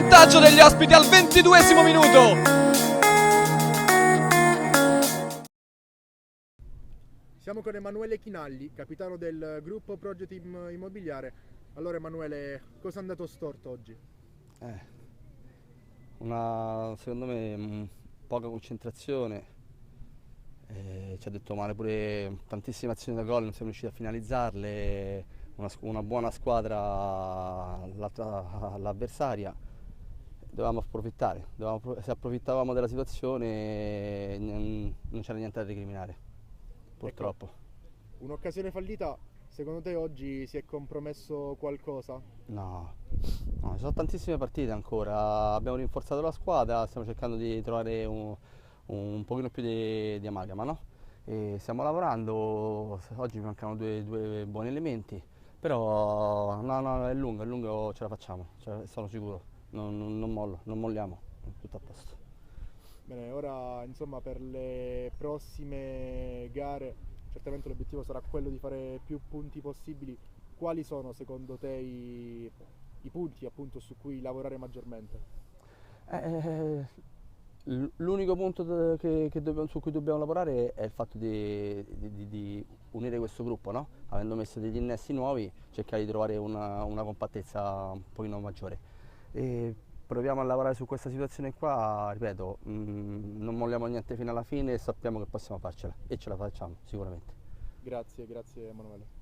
vantaggio degli ospiti al 22esimo minuto. Siamo con Emanuele Chinalli, capitano del gruppo Proget Immobiliare. Allora Emanuele, cosa è andato storto oggi? Secondo me poca concentrazione, ci ha detto male pure tantissime azioni da gol, non siamo riusciti a finalizzarle, una buona squadra l'avversaria, dovevamo approfittare, se approfittavamo della situazione non c'era niente da recriminare, purtroppo. Ecco, un'occasione fallita, secondo te oggi si è compromesso qualcosa? No, ci sono tantissime partite ancora, abbiamo rinforzato la squadra, stiamo cercando di trovare un pochino più di amalgama, no? E stiamo lavorando, oggi mi mancano due buoni elementi, però no, è lungo ce la facciamo, sono sicuro, non mollo, non molliamo, tutto a posto. Bene, ora insomma per le prossime gare certamente l'obiettivo sarà quello di fare più punti possibili. Quali sono secondo te i punti appunto su cui lavorare maggiormente? L'unico punto su cui dobbiamo lavorare è il fatto di unire questo gruppo, no? Avendo messo degli innesti nuovi, cercare di trovare una compattezza un pochino maggiore. E proviamo a lavorare su questa situazione qua, ripeto, non molliamo niente fino alla fine e sappiamo che possiamo farcela e ce la facciamo sicuramente. Grazie Emanuele.